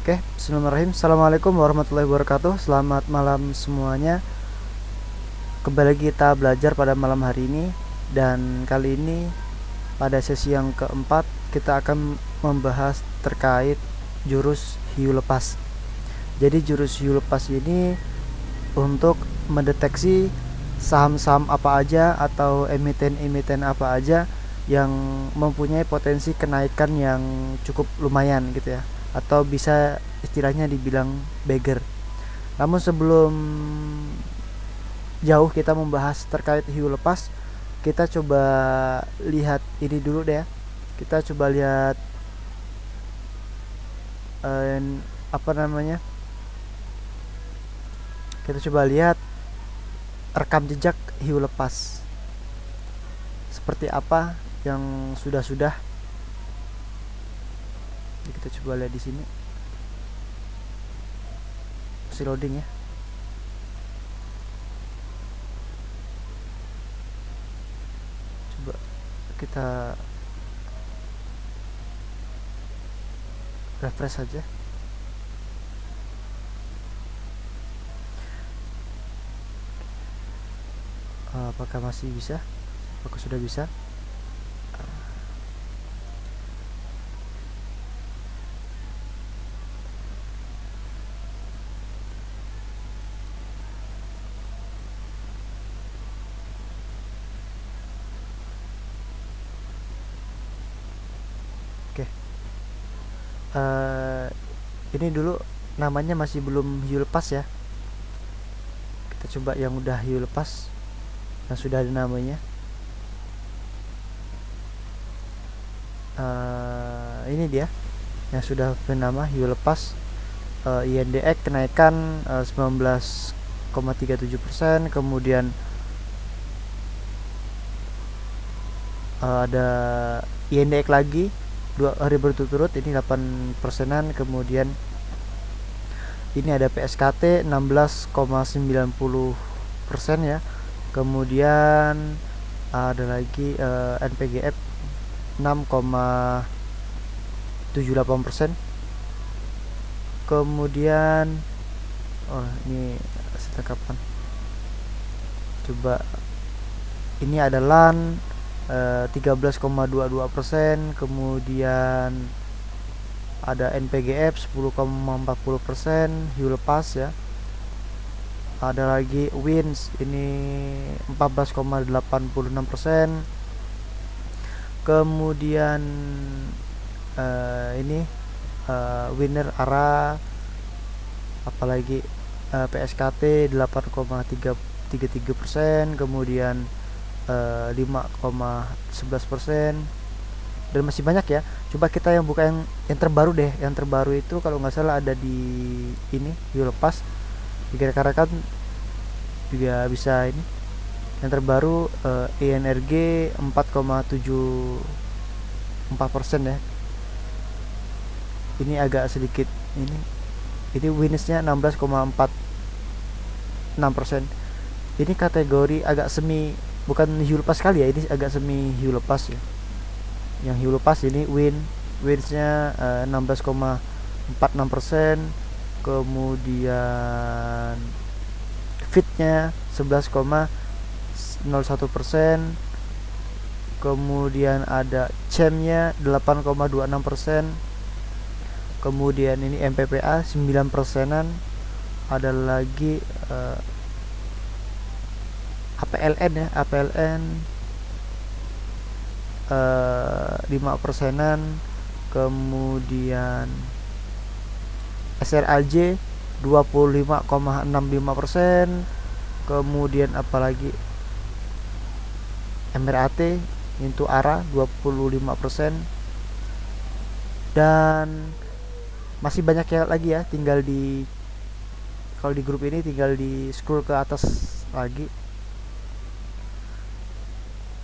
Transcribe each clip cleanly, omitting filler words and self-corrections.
Oke, bismillahirrahmanirrahim. Assalamualaikum warahmatullahi wabarakatuh. Selamat malam semuanya. Kembali kita belajar pada malam hari ini. Dan kali ini pada sesi yang keempat kita akan membahas terkait jurus hiu lepas. Jadi jurus hiu lepas ini untuk mendeteksi saham-saham apa aja atau emiten-emiten apa aja yang mempunyai potensi kenaikan yang cukup lumayan gitu ya, atau bisa istilahnya dibilang beggar. Namun sebelum jauh kita membahas terkait hiu lepas, kita coba lihat ini dulu deh ya. Kita coba lihat eh, apa namanya? Kita coba lihat rekam jejak hiu lepas seperti apa yang sudah-sudah. Kita coba lihat di sini. Masih loading ya. Coba kita refresh saja. Apakah masih bisa? Apakah sudah bisa? Oke. Ini dulu namanya masih belum hiu lepas ya. Kita coba yang udah hiu lepas, yang sudah ada namanya. Ini dia yang sudah bernama hiu lepas. INDX kenaikan 19,37%. Kemudian ada INDX lagi 2 hari berturut-turut, ini 8%-an. Kemudian ini ada PSKT 16,90% ya. Kemudian ada lagi NPGF 6,78%. Kemudian ini sejak kapan? Coba ini ada LAN 13,22%. Kemudian ada NPGF 10,40%, hiu lepas ya. Ada lagi WINS ini 14,86%. Kemudian ini winner ARA, apalagi PSKT 8,33%. Kemudian 5,11%, dan masih banyak ya. Coba kita yang buka yang terbaru deh. Yang terbaru itu kalau nggak salah ada di ini hiu lepas. Dikira-kira juga bisa ini. Yang terbaru INRG 4,74% ya. Ini agak sedikit ini. Ini winsnya 16,46%. Ini kategori agak semi, bukan hiu lepas kali ya, ini agak semi hiu lepas ya. Yang hiu lepas ini winsnya 16,46%. Kemudian fitnya 11,01%. Kemudian ada CEM-nya 8,26%. Kemudian ini MPPA 9%-an. Ada lagi APLN ya, APLN 5%-an. Kemudian SRAJ 25,65%. Kemudian apalagi MRAT itu ARA 25%. Dan masih banyak ya lagi ya, tinggal di, kalau di grup ini tinggal di scroll ke atas lagi.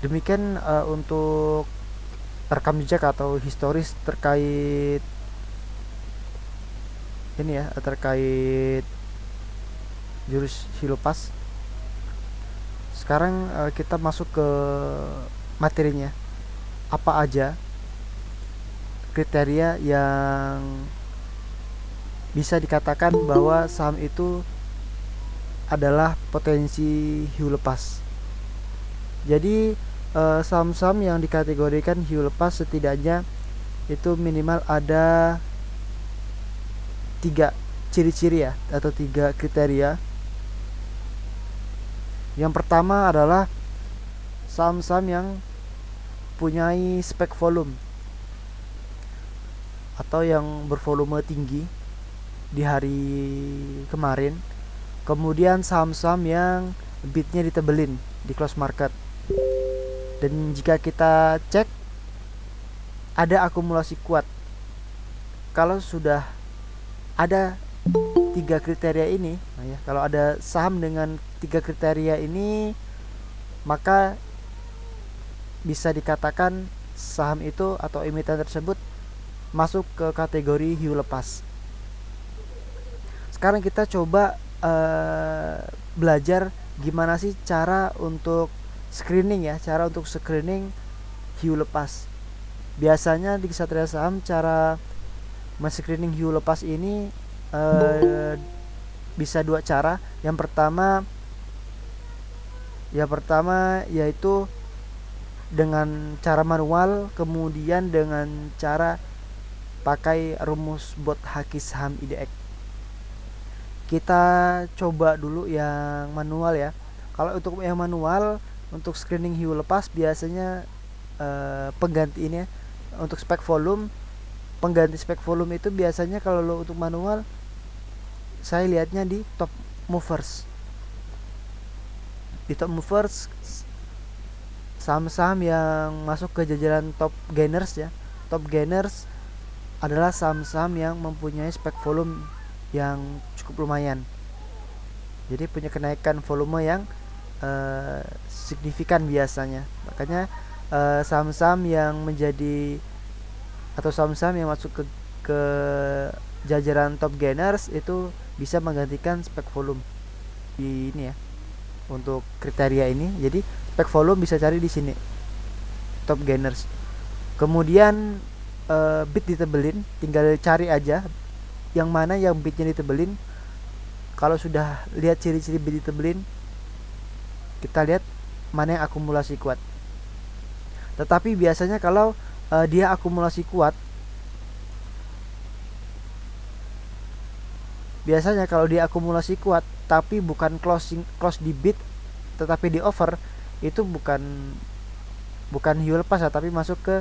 Demikian untuk rekam jejak atau historis terkait ini ya, terkait jurus hiu lepas. Sekarang kita masuk ke materinya. Apa aja kriteria yang bisa dikatakan bahwa saham itu adalah potensi hiu lepas. Jadi saham-saham yang dikategorikan hiu lepas setidaknya itu minimal ada 3 ciri-ciri ya, atau 3 kriteria. Yang pertama adalah saham-saham yang punyai spek volume atau yang bervolume tinggi di hari kemarin. Kemudian saham-saham yang bidnya ditebelin di close market. Dan jika kita cek ada akumulasi kuat. Kalau sudah ada 3 kriteria ini, nah ya, kalau ada saham dengan 3 kriteria ini, maka bisa dikatakan saham itu atau emiten tersebut masuk ke kategori hiu lepas. Sekarang kita coba belajar gimana sih cara untuk screening ya, cara untuk screening hiu lepas. Biasanya di Ksatria Saham cara men-screening hiu lepas ini bisa 2 cara. Yang pertama yaitu dengan cara manual, kemudian dengan cara pakai rumus bot haki saham IDX. Kita coba dulu yang manual ya. Kalau untuk yang manual, untuk screening hiu lepas biasanya pengganti ini ya, untuk spek volume, pengganti spek volume itu biasanya kalau untuk manual saya lihatnya di top movers. Di top movers saham-saham yang masuk ke jajaran top gainers ya. Top gainers adalah saham-saham yang mempunyai spek volume yang cukup lumayan. Jadi punya kenaikan volume yang signifikan biasanya. Makanya saham-saham yang menjadi atau saham-saham yang masuk ke jajaran top gainers itu bisa menggantikan spek volume di ini ya, untuk kriteria ini. Jadi spek volume bisa cari di sini, top gainers. Kemudian bid ditebelin, tinggal cari aja yang mana yang bidnya ditebelin. Kalau sudah lihat ciri-ciri bid ditebelin, kita lihat mana yang akumulasi kuat. Tetapi biasanya kalau dia akumulasi kuat, tapi bukan close di bid tetapi di over, itu bukan hiu lepas ya, tapi masuk ke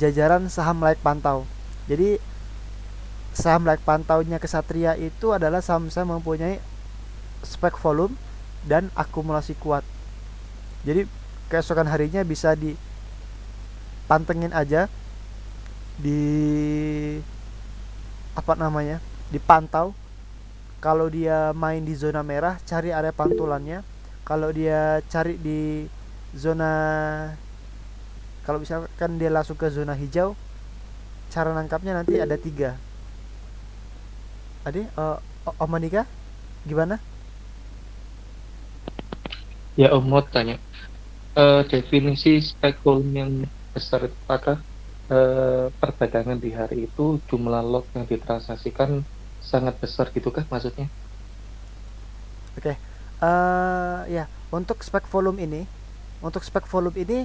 jajaran saham layak pantau. Jadi saham layak pantaunya Ksatria itu adalah saham-saham mempunyai spek volume dan akumulasi kuat. Jadi keesokan harinya bisa dipantengin aja, dipantau. Kalau dia main di zona merah, cari area pantulannya. Kalau dia cari di zona, kalau misalkan dia langsung ke zona hijau, cara nangkapnya nanti ada 3. Adi, Om Manika, gimana? Ya, Om mau tanya, definisi spek volume yang besar itu apakah perdagangan di hari itu jumlah lot yang ditransaksikan sangat besar gitu kah maksudnya? Oke. Ya, untuk spek volume ini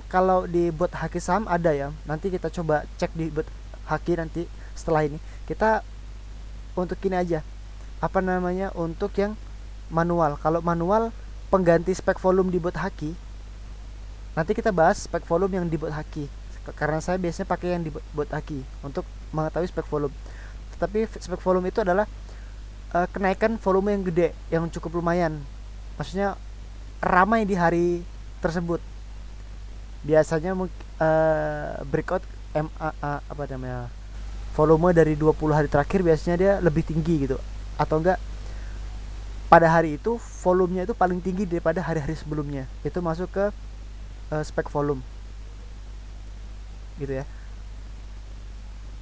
kalau di bot haki saham ada ya. Nanti kita coba cek di bot haki nanti setelah ini. Kita untuk ini aja. Apa namanya? Untuk yang manual. Kalau manual pengganti spek volume di bot haki. Nanti kita bahas spek volume yang di bot haki. Karena saya biasanya pakai yang di bot haki untuk mengetahui spek volume. Tetapi spek volume itu adalah kenaikan volume yang gede, yang cukup lumayan. Maksudnya ramai di hari tersebut. Biasanya breakout apa namanya? Volume dari 20 hari terakhir biasanya dia lebih tinggi gitu. Atau enggak, pada hari itu volumenya itu paling tinggi daripada hari-hari sebelumnya. Itu masuk ke spek volume. Gitu ya.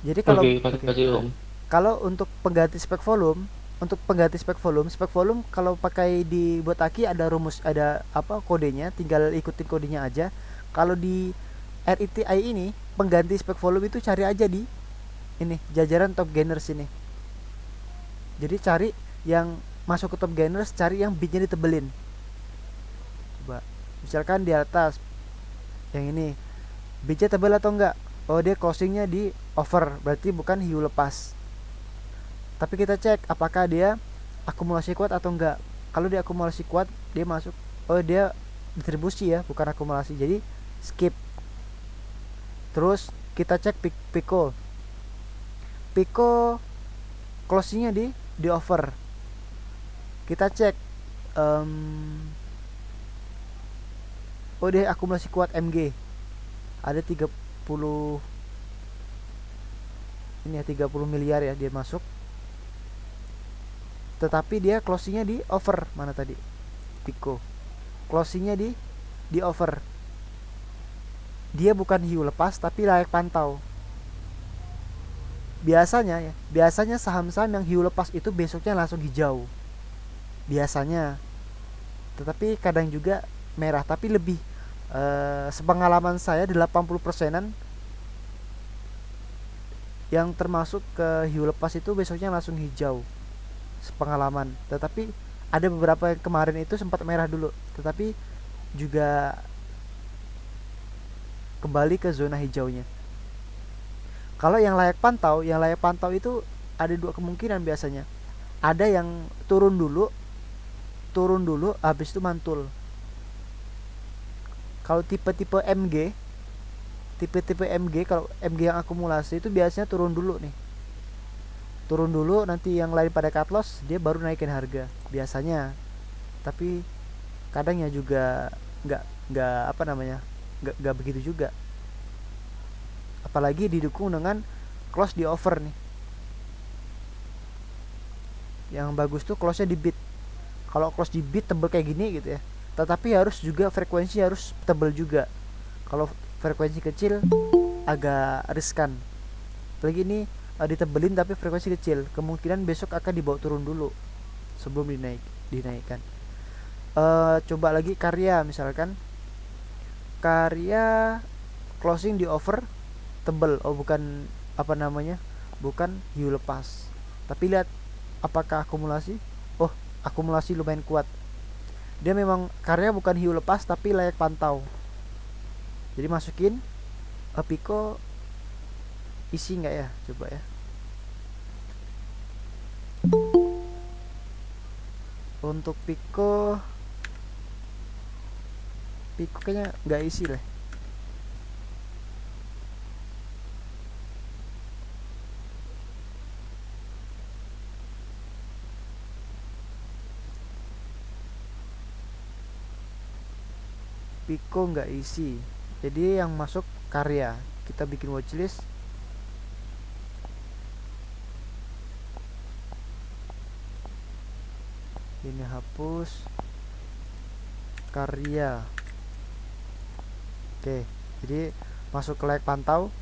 Jadi kalau Oke, kasih Om. kalau untuk pengganti spek volume, spek volume kalau pakai di Botaki ada rumus, ada apa kodenya, tinggal ikutin kodenya aja. Kalau di RETI ini pengganti spek volume itu cari aja di ini jajaran top gainers ini. Jadi cari yang masuk ke top gainers, cari yang bidnya ditebelin. Coba misalkan di atas yang ini bidnya tebel atau enggak. Oh, dia closingnya di over, berarti bukan hiu lepas. Tapi kita cek apakah dia akumulasi kuat atau enggak. Kalau dia akumulasi kuat, dia masuk. Oh, dia distribusi ya, bukan akumulasi. Jadi skip. Terus kita cek Pico. Pico closingnya di over. Kita cek oh, dia akumulasi kuat MG. Ada 30 ini ya, 30 miliar ya dia masuk. Tetapi dia closingnya di over. Mana tadi? Pico. Closingnya di over. Dia bukan hiu lepas tapi layak pantau. Biasanya saham-saham yang hiu lepas itu besoknya langsung hijau. Biasanya. Tetapi kadang juga merah, tapi lebih sepengalaman saya 80%-an yang termasuk ke hiu lepas itu besoknya langsung hijau. Sepengalaman. Tetapi ada beberapa yang kemarin itu sempat merah dulu, tetapi juga kembali ke zona hijaunya. Kalau yang layak pantau itu ada dua kemungkinan biasanya. Ada yang turun dulu, habis itu mantul. Kalau tipe-tipe MG, kalau MG yang akumulasi itu biasanya turun dulu nih. Turun dulu, nanti yang lain pada cut loss, dia baru naikin harga biasanya. Tapi kadang ya juga nggak apa namanya, nggak begitu juga. Apalagi didukung dengan close di over nih. Yang bagus tuh close-nya di bid. Kalau close di bid tebel kayak gini gitu ya. Tetapi harus juga frekuensi harus tebel juga. Kalau frekuensi kecil agak riskan. Apalagi ini ditebelin tapi frekuensi kecil, kemungkinan besok akan dibawa turun dulu sebelum dinaikkan. Coba lagi Karya, misalkan Karya closing di over tebel. Oh, bukan apa namanya, bukan hiu lepas, tapi lihat apakah akumulasi. Oh, akumulasi lumayan kuat. Dia memang Karya bukan hiu lepas tapi layak pantau. Jadi masukin Pico, isi nggak ya, coba ya. Untuk Pico kayaknya nggak isi lah. Pico nggak isi, jadi yang masuk Karya. Kita bikin watchlist. Ini hapus Karya. Oke, jadi masuk ke layak pantau,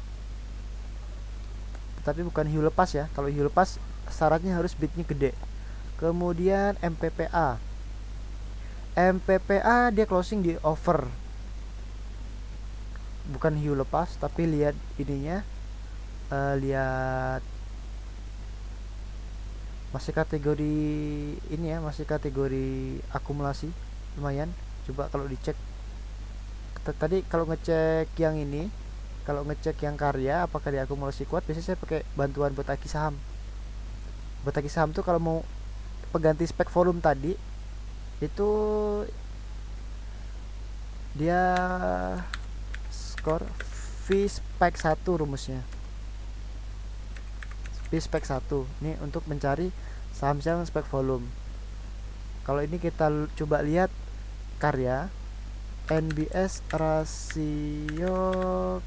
tetapi bukan hiu lepas ya. Kalau hiu lepas syaratnya harus bidnya gede. Kemudian MPPA dia closing di over, bukan hiu lepas, tapi lihat ininya, lihat masih kategori ini ya, masih kategori akumulasi lumayan. Coba kalau dicek tadi, kalau ngecek yang ini, kalau ngecek yang Karya apakah dia akumulasi kuat, biasanya saya pakai bantuan buat aki saham. Buat aki saham tuh kalau mau pengganti spek volume tadi itu dia skor V spek 1 rumusnya. V spek 1 ini untuk mencari saham-saham spek volume. Kalau ini kita coba lihat Karya, NBS rasio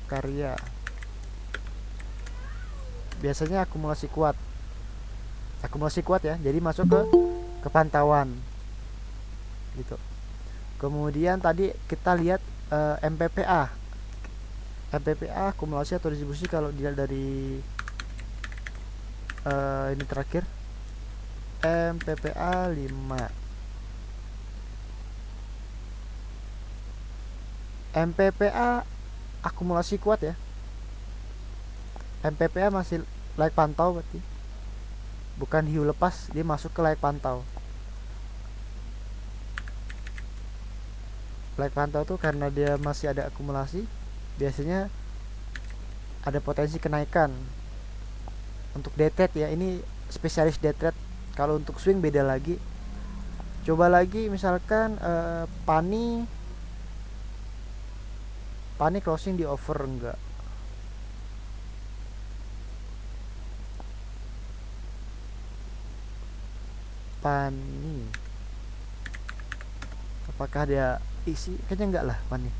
Karya, biasanya akumulasi kuat ya, jadi masuk ke pantauan gitu. Kemudian tadi kita lihat MPPA akumulasi atau distribusi. Kalau dilihat dari ini terakhir MPPA 5, MPPA akumulasi kuat ya. MPPA masih layak pantau berarti. bukan hiu lepas, dia masuk ke layak pantau. Layak pantau tuh karena dia masih ada akumulasi, biasanya ada potensi kenaikan. Untuk day trade ya, ini spesialis day trade. Kalau untuk swing beda lagi. Coba lagi misalkan Pani closing di over enggak? Pani apakah dia isi? Kayaknya enggak lah Pani.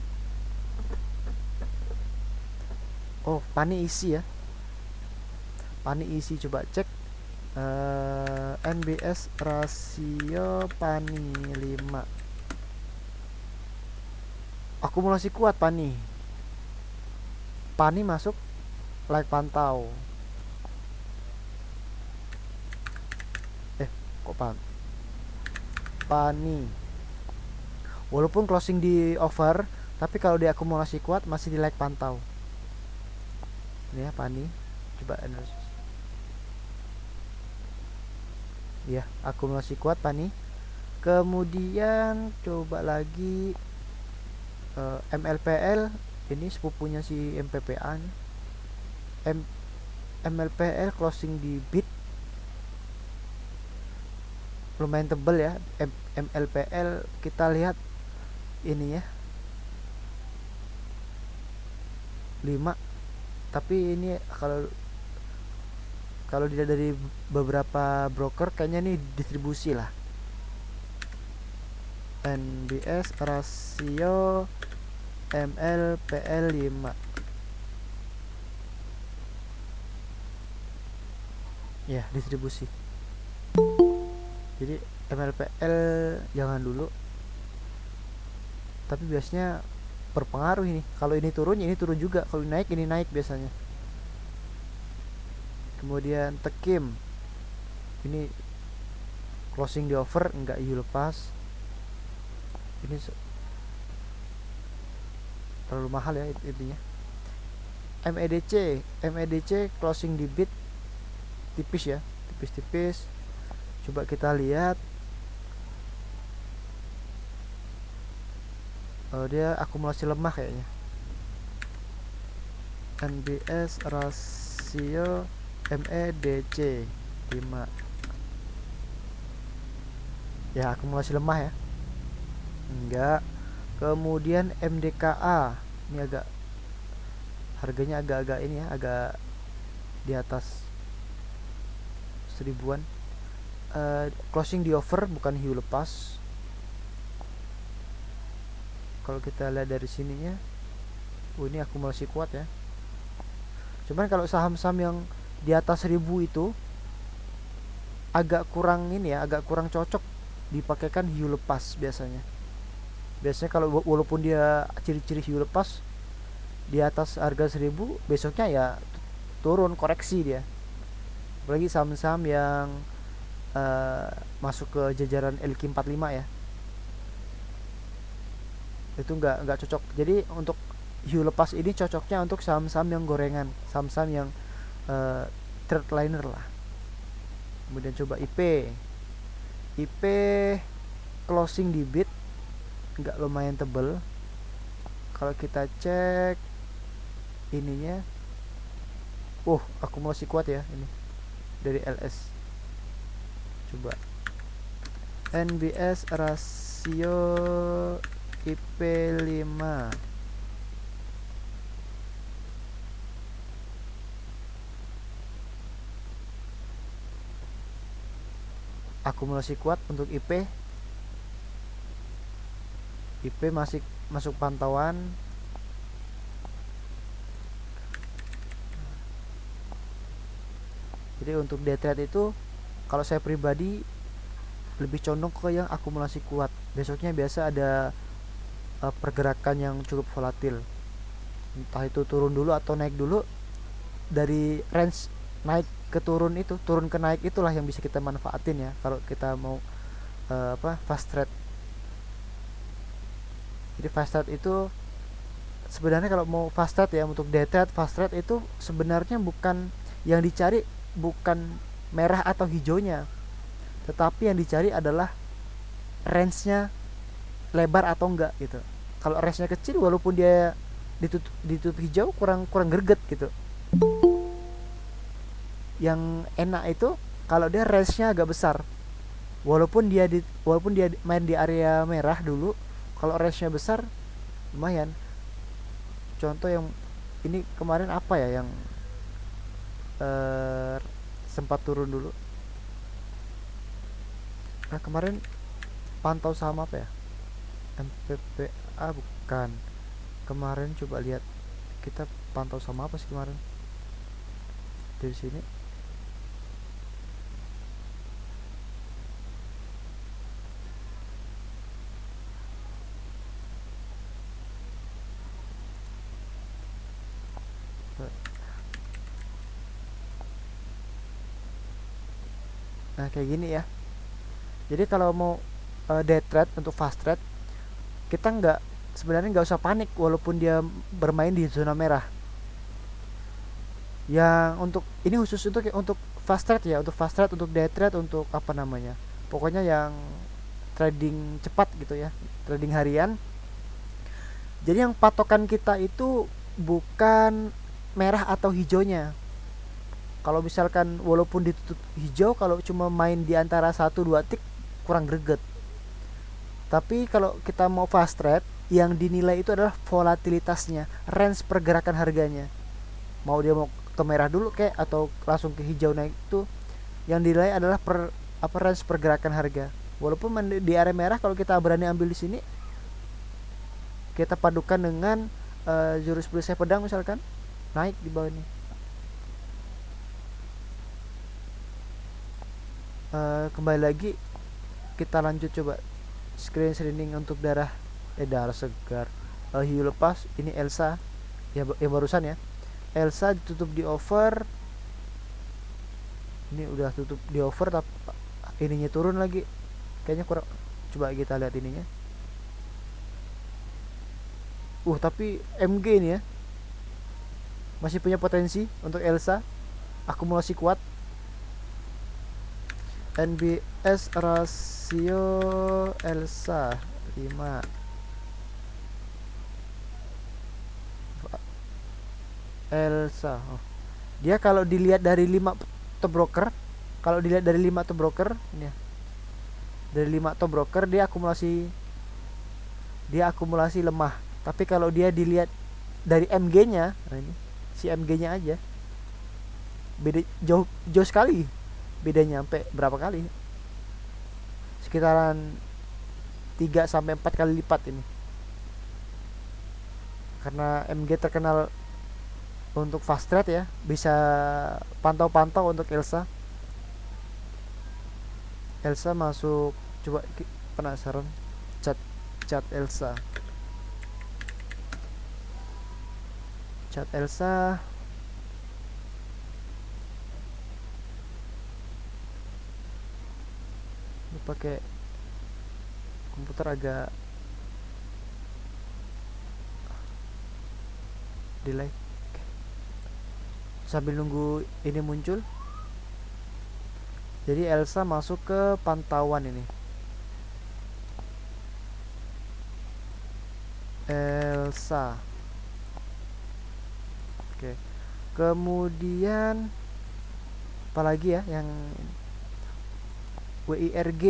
Oh, Pani isi ya. Pani isi, coba cek NBS rasio Pani 5. Akumulasi kuat Pani. Pani masuk like pantau. Kok Pani walaupun closing di over, tapi kalau dia akumulasi kuat masih di like pantau. Ini ya Pani, coba analisis. Ya, akumulasi kuat Pani. Kemudian coba lagi MLPL, ini sepupunya si MPPA nih. MLPL closing di bid lumayan tebel ya. MLPL kita lihat ini ya 5, tapi ini kalau dilihat dari beberapa broker kayaknya ini distribusi lah. NBS rasio MLPL 5. Ya, distribusi. Jadi MLPL jangan dulu. Tapi biasanya berpengaruh ini. Kalau ini turun juga. Kalau naik ini naik biasanya. Kemudian Tekim. Ini closing di over, enggak hiu lepas. Ini terlalu mahal ya intinya. MEDC closing di bid tipis ya, tipis-tipis. Coba kita lihat. Dia akumulasi lemah kayaknya. NBS rasio MEDC 5. Ya, akumulasi lemah ya. Enggak. Kemudian MDKA. Ini agak harganya agak-agak ini ya, agak di atas 1000-an. Closing di over, bukan hiu lepas. Kalau kita lihat dari sininya, ini akumulasi kuat ya. Cuman kalau saham-saham yang di atas 1000 itu agak kurang ini ya, agak kurang cocok dipakaikan hiu lepas biasanya. Biasanya kalau walaupun dia ciri-ciri hiu lepas di atas harga 1000, besoknya ya turun, koreksi dia. Apalagi saham-saham yang masuk ke jajaran LQ45 ya, itu nggak cocok. Jadi untuk hiu lepas ini cocoknya untuk saham-saham yang gorengan, saham-saham yang third liner lah. Kemudian coba IP closing di bid nggak lumayan tebel. Kalau kita cek ininya, akumulasi kuat ya ini dari LS. Coba NBS rasio IP5. Akumulasi kuat untuk IP masih masuk pantauan. Jadi untuk day trade itu kalau saya pribadi lebih condong ke yang akumulasi kuat. Besoknya biasa ada pergerakan yang cukup volatil, entah itu turun dulu atau naik dulu. Dari range naik ke turun itu, turun ke naik itulah yang bisa kita manfaatin ya kalau kita mau fast trade. Jadi fast trade itu sebenarnya, kalau mau fast trade ya, untuk day trade fast trade itu sebenarnya bukan yang dicari, bukan merah atau hijaunya, tetapi yang dicari adalah range-nya lebar atau enggak gitu. Kalau range-nya kecil walaupun dia ditutup hijau kurang kurang greget gitu. Yang enak itu kalau dia range-nya agak besar. Walaupun dia main di area merah dulu, kalau range-nya besar lumayan. Contoh yang ini kemarin apa ya yang eh, sempat turun dulu. Kemarin pantau saham apa ya? MPPA bukan. Kemarin coba lihat kita pantau sama apa sih kemarin dari sini. Nah kayak gini ya. Jadi kalau mau day trade untuk fast trade, kita sebenarnya nggak usah panik walaupun dia bermain di zona merah. Yang untuk ini khusus untuk fast trade ya, untuk fast trade, untuk day trade, untuk apa namanya, pokoknya yang trading cepat gitu ya, trading harian. Jadi yang patokan kita itu bukan merah atau hijaunya. Kalau misalkan walaupun ditutup hijau, kalau cuma main di antara satu dua tik kurang greget. Tapi kalau kita mau fast trade, yang dinilai itu adalah volatilitasnya, range pergerakan harganya. Mau ke merah dulu kayak atau langsung ke hijau naik, itu yang dinilai adalah range pergerakan harga. Walaupun di area merah, kalau kita berani ambil di sini, kita padukan dengan jurisprudensi pedang misalkan, naik di bawah ini. Kembali lagi kita lanjut coba screen screening untuk darah segar. Hiu lepas ini Elsa ya, yang barusan ya. Elsa ditutup di over, ini udah tutup di over tapi ininya turun lagi kayaknya kurang. Coba kita lihat ininya. Tapi MG ini ya masih punya potensi untuk Elsa, akumulasi kuat. NBS rasio Elsa 5. Elsa. Dia kalau dilihat dari 5 top broker, ini ya. Dari 5 top broker dia akumulasi lemah. Tapi kalau dia dilihat dari MG-nya, nah ini si MG-nya aja. Beda jauh sekali. Bedanya sampai berapa kali? Sekitaran 3 sampai 4 kali lipat ini. Karena MG terkenal untuk fast trade ya, bisa pantau-pantau untuk Elsa. Elsa masuk, coba penasaran chat Elsa. Chat Elsa ini pakai komputer agak delay. Sambil nunggu ini muncul, jadi Elsa masuk ke pantauan ini. Elsa, oke. Kemudian apalagi ya yang WIRG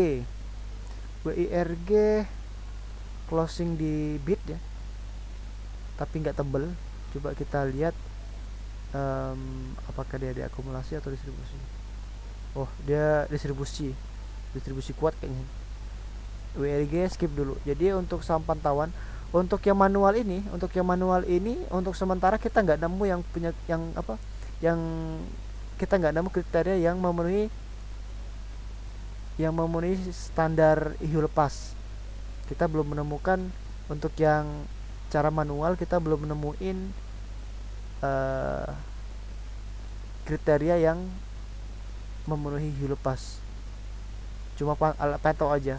closing di bid ya, tapi nggak tebel. Coba kita lihat apakah dia diakumulasi atau distribusi. Dia distribusi kuat kayaknya. WIRG skip dulu. Jadi untuk saham pantauan, untuk yang manual ini untuk sementara kita nggak nemu yang kita nggak nemu kriteria yang memenuhi standar hiu lepas. Kita belum menemukan untuk yang cara manual, kita belum menemuin kriteria yang memenuhi hiu lepas. Cuma pantau aja.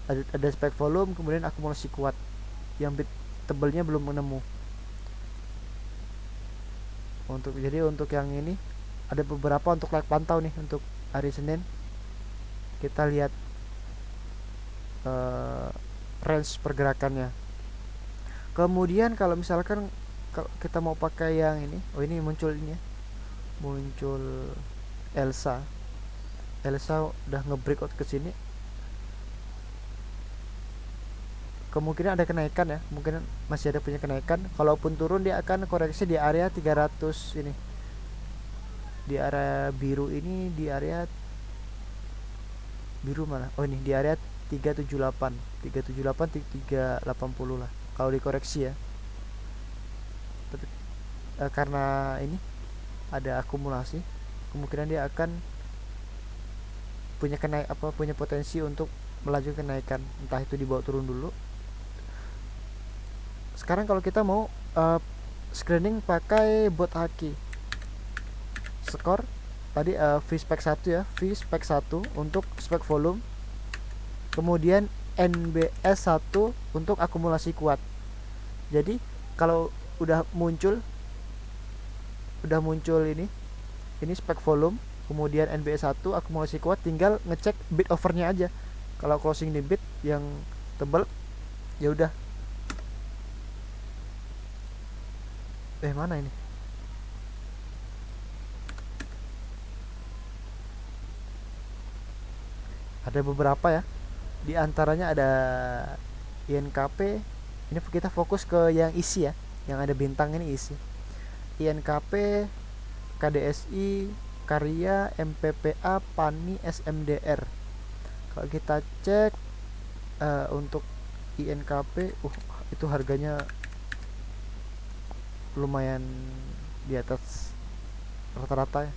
Ada spek volume, kemudian akumulasi kuat. Yang bit tebelnya belum menemu. Jadi untuk yang ini ada beberapa untuk like pantau nih, untuk hari Senin kita lihat range pergerakannya. Kemudian kalau misalkan kita mau pakai yang ini, oh ini muncul ini ya, muncul Elsa udah nge-breakout ke sini, kemungkinan ada kenaikan ya, mungkin masih ada punya kenaikan. Kalaupun turun dia akan koreksi di area 300 ini, di area biru ini, di area biru mana, oh ini di area 378 380 lah kalau dikoreksi ya. Tapi karena ini ada akumulasi, kemungkinan dia akan punya potensi untuk melaju kenaikan, entah itu dibawa turun dulu. Sekarang kalau kita mau screening pakai bot haki, skor tadi V-spec 1 ya, V-spec 1 untuk spek volume, kemudian NBS 1 untuk akumulasi kuat. Jadi kalau udah muncul ini spek volume, kemudian NBS 1 akumulasi kuat, tinggal ngecek bid overnya aja. Kalau closing di bid yang tebal ya udah. Mana ini? Ada beberapa ya. Di antaranya ada INKP. Ini kita fokus ke yang isi ya, yang ada bintang ini isi. INKP, KDSI, Karya, MPPA, PANI, SMDR. Kalau kita cek untuk INKP, itu harganya lumayan di atas rata-rata ya,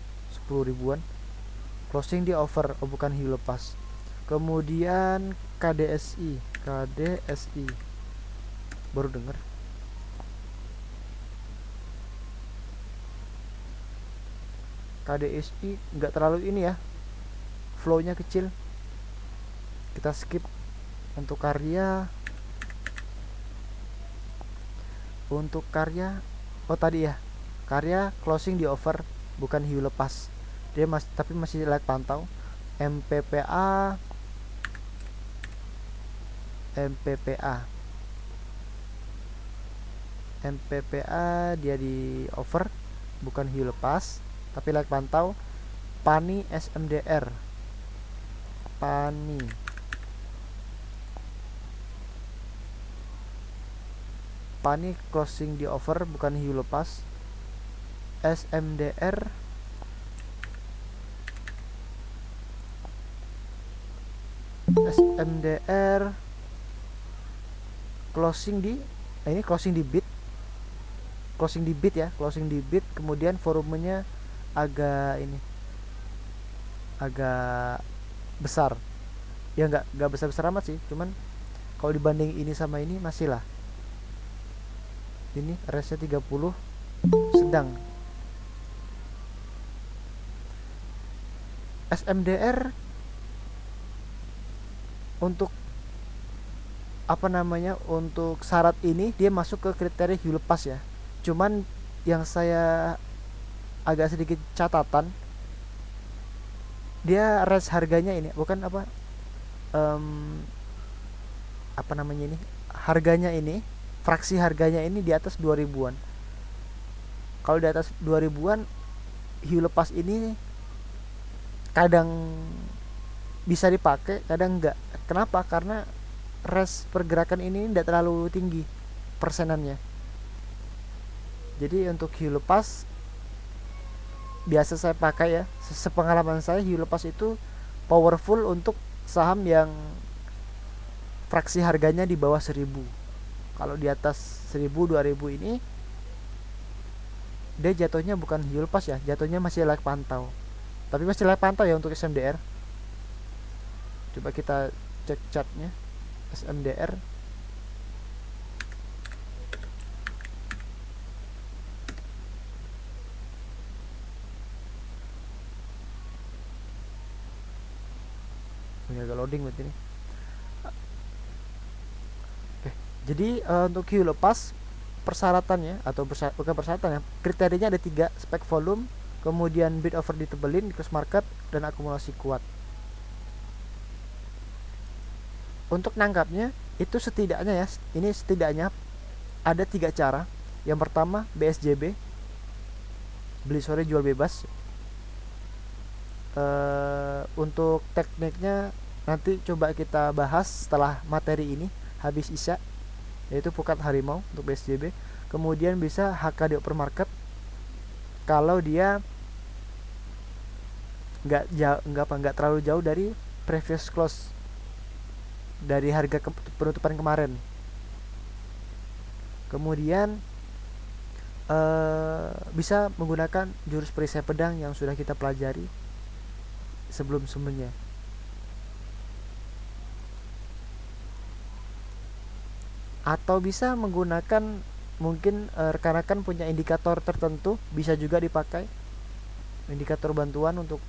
10 ribuan. Closing di over, bukan hiu lepas. Kemudian KDSI baru dengar. KDSI nggak terlalu ini ya, flownya kecil, kita skip. Untuk Karya tadi ya, Karya closing di over, bukan hiu lepas, dia tapi masih lag pantau. MPPA dia di over, bukan hiu lepas tapi lag pantau. PANI, SMDR, PANI closing di over, bukan hiu lepas. SMDR closing di bid ya, kemudian volumenya agak besar ya, nggak besar amat sih, cuman kalau dibanding ini sama ini masih lah. Ini range-nya 30 sedang. SMDR untuk untuk syarat ini dia masuk ke kriteria hiu lepas ya. Cuman yang saya agak sedikit catatan, dia range harganya ini bukan harganya ini, fraksi harganya ini di atas 2000-an. Kalau di atas 2000-an hiu lepas ini kadang bisa dipakai, kadang enggak. Kenapa? Karena range pergerakan ini tidak terlalu tinggi persenannya. Jadi untuk hiu lepas biasa saya pakai ya, sepengalaman saya hiu lepas itu powerful untuk saham yang fraksi harganya di bawah 1000. Kalau di atas 1000 2000 ini dia jatuhnya bukan hiu lepas ya, jatuhnya masih lag pantau. Tapi masih lag pantau ya untuk SMDR. Coba kita cek chartnya SMDR. Ini agak loading berarti ini. Oke, jadi untuk hiu lepas persyaratannya, atau bukan persyaratan ya, kriterianya ada 3: spek volume, kemudian bid over ditebelin di close market, dan akumulasi kuat. Untuk nangkapnya itu setidaknya ya, ini setidaknya ada 3 cara. Yang pertama BSJB, beli sore jual bebas. Untuk tekniknya nanti coba kita bahas setelah materi ini habis isya, yaitu pukat harimau untuk BSJB. Kemudian bisa HK di open market kalau dia nggak terlalu jauh dari previous close, dari harga penutupan kemarin. Kemudian bisa menggunakan jurus perisai pedang yang sudah kita pelajari sebelumnya. Atau bisa menggunakan, mungkin rekan-rekan punya indikator tertentu, bisa juga dipakai indikator bantuan untuk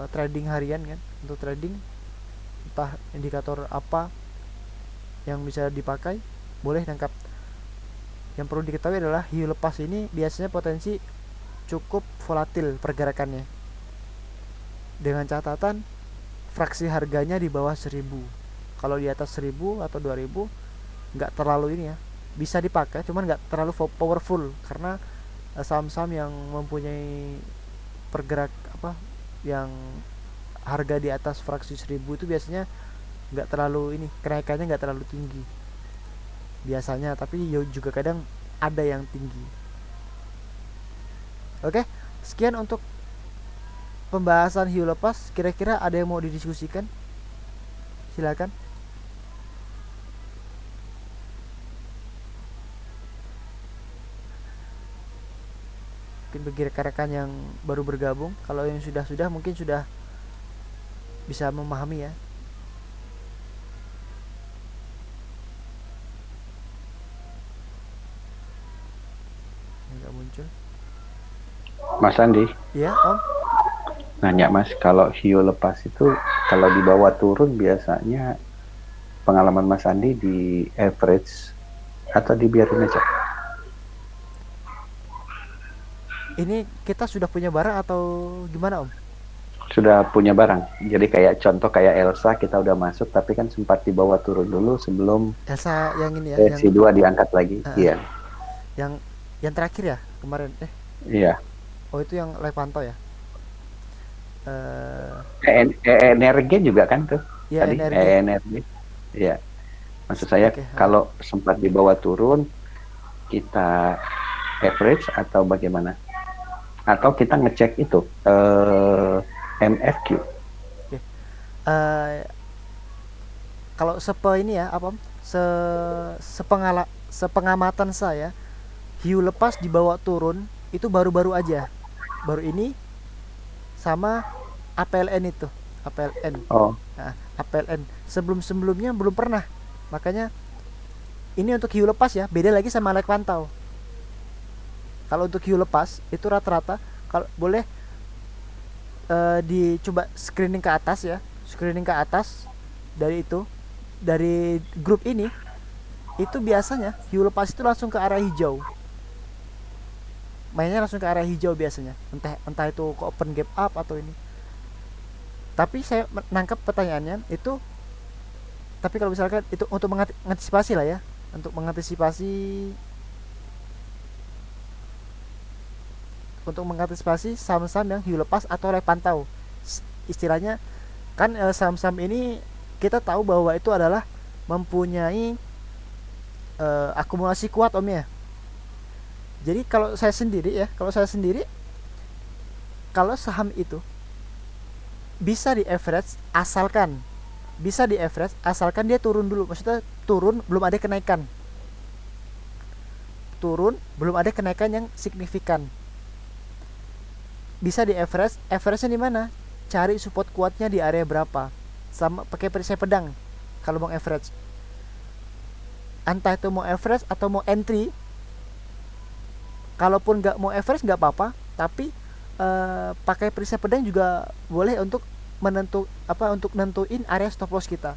trading harian kan, untuk trading entah indikator apa yang bisa dipakai, boleh tangkap. Yang perlu diketahui adalah hiu lepas ini biasanya potensi cukup volatil pergerakannya, dengan catatan fraksi harganya di bawah 1000. Kalau di atas 1000 atau 2000 nggak terlalu ini ya, bisa dipakai, cuman nggak terlalu powerful, karena saham-saham yang mempunyai pergerak yang harga di atas fraksi 1000 itu biasanya nggak terlalu ini, kenaikannya nggak terlalu tinggi biasanya, tapi juga kadang ada yang tinggi. Oke, sekian untuk pembahasan hiu lepas. Kira-kira ada yang mau didiskusikan? Silakan. Mungkin bagi rekan-rekan yang baru bergabung, kalau yang sudah mungkin sudah bisa memahami ya. Nggak muncul. Mas Andi. Ya, Om. Nanya Mas, kalau hiu lepas itu kalau dibawa turun biasanya pengalaman Mas Andi di average atau dibiarin aja? Ini kita sudah punya barang atau gimana Om? Sudah punya barang. Jadi kayak contoh kayak Elsa, kita udah masuk tapi kan sempat dibawa turun dulu sebelum Elsa yang ini ya, sesi 2 diangkat lagi. Iya. Yang terakhir ya kemarin. Iya. Oh, itu yang live pantau ya. Energi juga kan tuh. Ya, tadi energi. Iya. Maksud saya kalau sempat dibawa turun kita average atau bagaimana? Atau kita ngecek itu MFQ. Kalau sepengamatan saya, hiu lepas dibawa turun itu baru-baru aja, baru ini sama APLN itu, APLN. Nah, APLN sebelumnya belum pernah, makanya ini untuk hiu lepas ya, beda lagi sama leg pantau. Kalau untuk hiu lepas itu rata-rata, kalau boleh dicoba screening ke atas ya, screening ke atas dari grup ini, itu biasanya hiu lepas itu langsung ke arah hijau, mainnya langsung ke arah hijau biasanya, entah itu ke open gap up atau ini. Tapi saya menangkap pertanyaannya itu, tapi kalau misalkan itu untuk mengantisipasi lah ya, untuk mengantisipasi saham-saham yang hiu lepas atau leg pantau. Istilahnya kan saham-saham ini kita tahu bahwa itu adalah mempunyai akumulasi kuat Om ya. Jadi kalau saya sendiri, kalau saham itu bisa di average asalkan dia turun dulu, maksudnya turun belum ada kenaikan yang signifikan. Bisa di average-nya di mana? Cari support kuatnya di area berapa, sama pakai perisai pedang kalau mau average. Entah itu mau average atau mau entry. Kalaupun nggak mau average nggak apa-apa, tapi pakai perisai pedang juga boleh untuk nentuin area stop loss kita.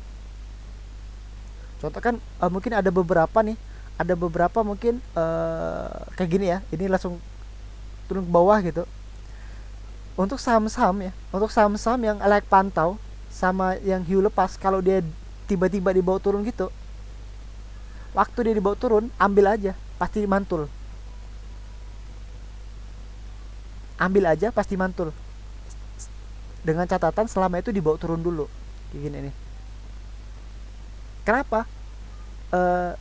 Contoh kan mungkin ada beberapa mungkin kayak gini ya, ini langsung turun ke bawah gitu. Untuk saham-saham ya, untuk saham-saham yang layak pantau sama yang hiu lepas, kalau dia tiba-tiba dibawa turun gitu, waktu dia dibawa turun ambil aja pasti mantul, ambil aja pasti mantul, dengan catatan selama itu dibawa turun dulu. Kayak gini nih. Kenapa?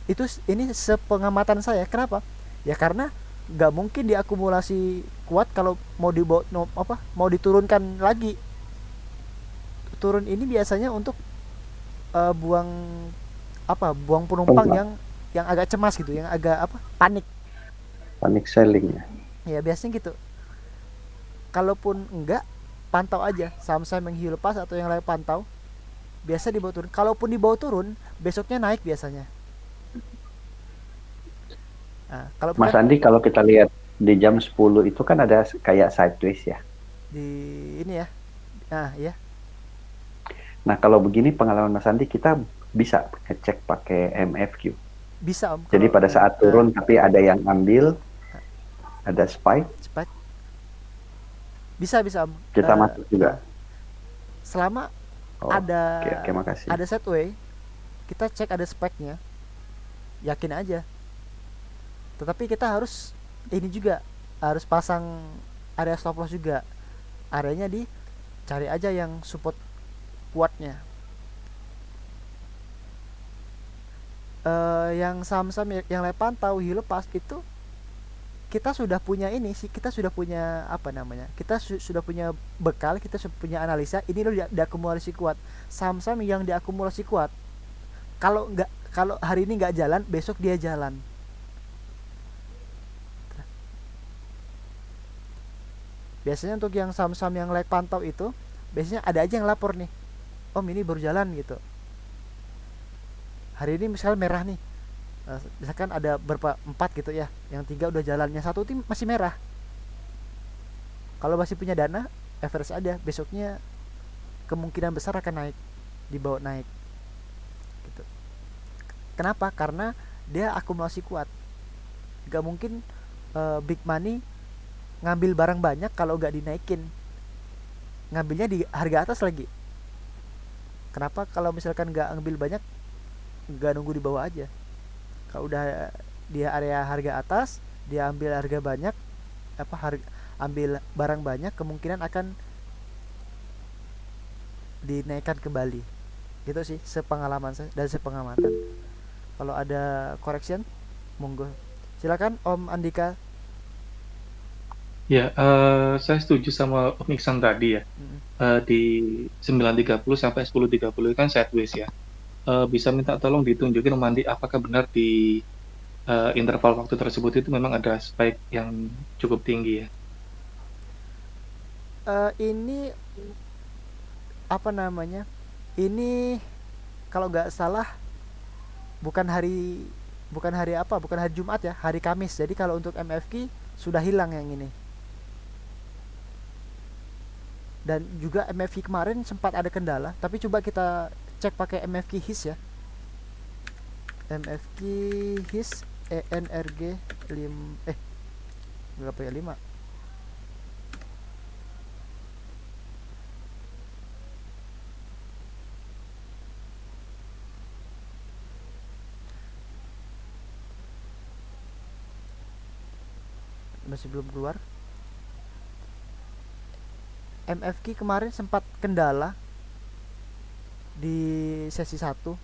Itu ini sepengamatan saya. Kenapa? Ya karena nggak mungkin diakumulasi kuat kalau mau dibawa mau diturunkan lagi. Turun ini biasanya untuk buang buang penumpang Tempat yang agak cemas gitu, yang agak panik. panik selling ya. Ya biasanya gitu. Kalaupun enggak, pantau aja saham-saham yang hiu lepas atau yang lain, pantau, biasa dibawa turun. Kalaupun dibawa turun, besoknya naik biasanya. Nah, kalau Mas bukan Andi, kalau kita lihat di jam 10 itu kan ada kayak sideways ya. di ini ya. Nah, ya, Nah, kalau begini pengalaman Mas Andi, kita bisa ngecek pakai MFQ. bisa Om Jadi kalau pada saat turun tapi ada yang ambil, ada spike, cepat. Bisa bisa Om. kita masuk Nah, juga. selama Oh, ada oke, oke, makasih. setway, kita cek ada speknya, yakin aja. Tetapi kita harus ini juga, harus pasang area stop loss juga. Areanya cari aja yang support kuatnya. Yang saham-saham yang lain pantau hiu lepas itu, kita sudah punya ini sih, kita sudah punya kita sudah punya bekal, kita sudah punya analisa. Ini loh diakumulasi kuat, saham-saham yang diakumulasi kuat, kalau hari ini nggak jalan, besok dia jalan. Biasanya untuk yang saham-saham yang layak pantau itu, biasanya ada aja yang lapor nih, Om ini baru jalan gitu. Hari ini misalnya merah nih. Misalkan ada berapa, 4 gitu ya, yang 3 udah jalan, yang satu tim masih merah. Kalau masih punya dana, average aja, besoknya kemungkinan besar akan naik, dibawa naik gitu. Kenapa? Karena dia akumulasi kuat. Gak mungkin big money ngambil barang banyak kalau gak dinaikin, ngambilnya di harga atas lagi. Kenapa? Kalau misalkan gak ngambil banyak, gak nunggu di bawah aja. Kalau udah dia area harga atas, dia ambil harga banyak, ambil barang banyak, kemungkinan akan dinaikkan kembali. Gitu sih sepengalaman saya dan sepengamatan. Kalau ada correction, monggo silakan Om Andika. Ya, saya setuju sama Om Iksan tadi ya. Mm. Di 9.30 sampai 10.30 kan sideways ya. Bisa minta tolong ditunjukin Om Andi apakah benar di interval waktu tersebut itu memang ada spike yang cukup tinggi ya. Ini ini kalau nggak salah bukan hari bukan hari Jumat ya, hari Kamis. Jadi kalau untuk MFQ sudah hilang yang ini. Dan juga MFQ kemarin sempat ada kendala, tapi coba kita cek pakai MFQ HIS ya. MFQ HIS ENRG 5 berapa ya, 5. Masih belum keluar. MFQ kemarin sempat kendala di sesi 1,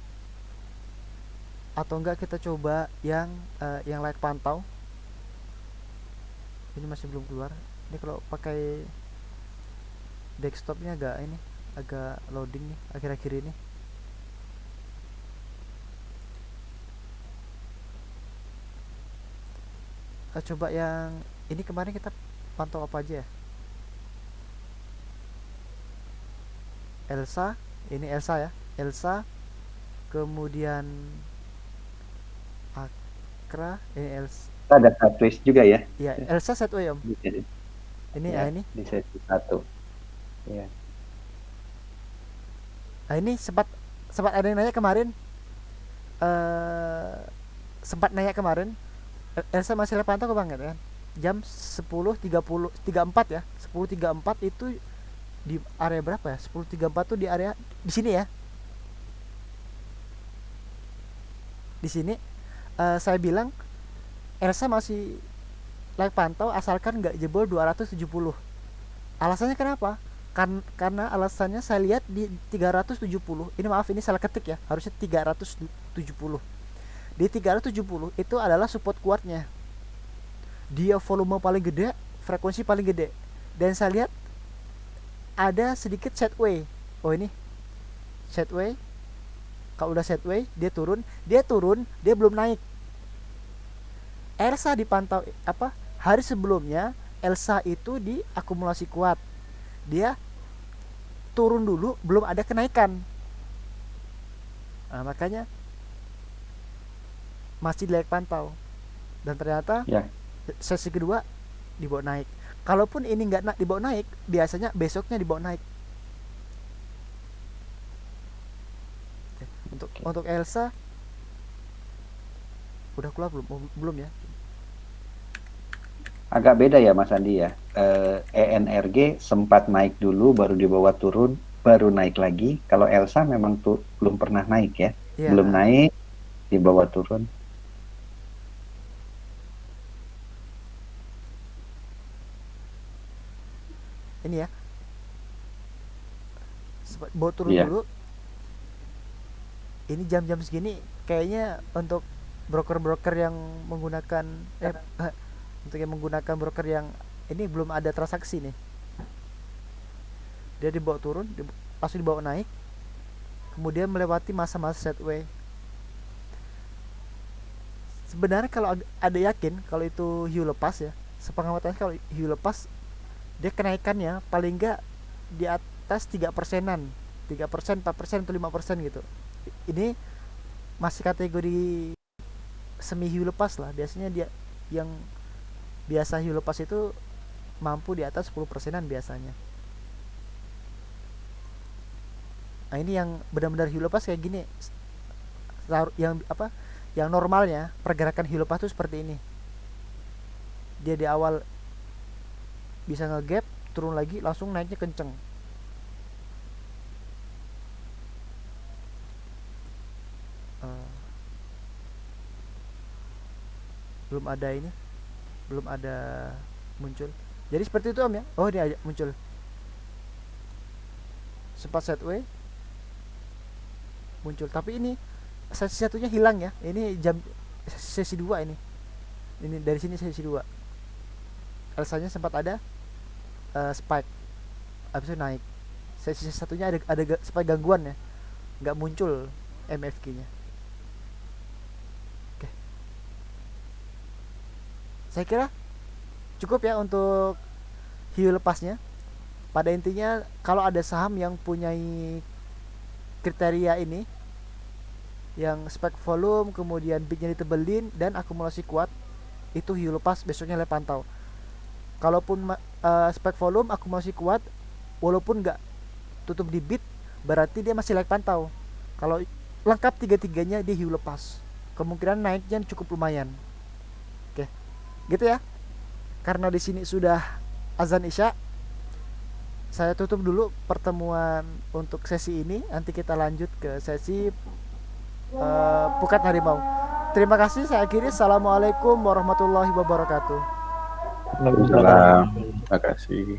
atau enggak kita coba yang layak pantau. Ini masih belum keluar. Ini kalau pakai desktopnya agak loading nih akhir-akhir ini. Coba yang ini kemarin kita pantau apa aja ya? Elsa ya, Elsa, kemudian Akra, ini Elsa. Ada sideways juga ya. Iya, Elsa satu ya Om. Ini ya, ini. di sesi 1. Ya. Nah ini sempat ada yang nanya kemarin, sempat nanya kemarin, Elsa masih pantau ke banget kan? jam 10.34 ya, 10.34 itu di area berapa ya, 10.34 tuh di area di sini ya, di sini. Saya bilang Elsa masih layak pantau asalkan nggak jebol 270. Alasannya kenapa? Karena alasannya saya lihat di 370. Ini maaf, ini salah ketik ya. Harusnya 370. Di 370 itu adalah support kuatnya. Dia volume paling gede, frekuensi paling gede. Dan saya lihat ada sedikit sideway. Oh ini sideway. Kalau udah sideway, dia turun, dia belum naik. Elsa dipantau apa? Hari sebelumnya Elsa itu di akumulasi kuat. Dia turun dulu, belum ada kenaikan. Nah, makanya masih layak pantau. Dan ternyata Ya, sesi kedua dibawa naik. Kalaupun ini nggak dibawa naik, biasanya besoknya dibawa naik. Untuk Elsa udah keluar belum ya? agak beda ya Mas Andi ya. ENRG sempat naik dulu, baru dibawa turun, baru naik lagi. Kalau Elsa memang tuh belum pernah naik ya, Iya. belum naik, dibawa turun. Ini ya, bawa turun Iya. dulu. Ini jam-jam segini kayaknya untuk broker-broker yang menggunakan untuk yang menggunakan broker yang ini belum ada transaksi nih. Dia dibawa turun, langsung dibawa naik, kemudian melewati masa-masa sideway. Sebenarnya kalau ada yakin kalau itu hiu lepas ya, sepengamatan kalau hiu lepas dia kenaikannya paling enggak di atas 3%-an, 3%, 4%, atau 5% gitu. Ini masih kategori semi hiu lepas lah. Biasanya dia yang biasa hiu lepas itu mampu di atas 10%-an biasanya. Nah, ini yang benar-benar hiu lepas kayak gini. Yang apa? Yang normalnya pergerakan hiu lepas itu seperti ini. Dia di awal bisa nge-gap, turun lagi, langsung naiknya kenceng. Belum ada ini, belum ada muncul. Jadi seperti itu Om ya. Oh, dia muncul. Sempat sideway muncul, tapi ini sesi satunya hilang ya. Ini jam sesi 2 ini. Ini dari sini sesi 2. Elsanya sempat ada spike. Habis itu naik. Sesi satunya ada spike gangguan ya. Nggak muncul MFK-nya. Oke. Saya kira cukup ya untuk hiu lepasnya. Pada intinya kalau ada saham yang punyai kriteria ini, yang spek volume, kemudian bidnya ditebelin dan akumulasi kuat, itu hiu lepas besoknya layak pantau. Kalaupun spek volume, akumulasi kuat, walaupun nggak tutup di bid, berarti dia masih layak pantau. Kalau lengkap tiga-tiganya, dia hiu lepas, kemungkinan naiknya cukup lumayan. Oke, gitu ya. Karena di sini sudah azan isya, saya tutup dulu pertemuan untuk sesi ini. Nanti kita lanjut ke sesi Pukat Harimau. Terima kasih, saya akhiri. Assalamualaikum warahmatullahi wabarakatuh. Waalaikumsalam. Terima kasih.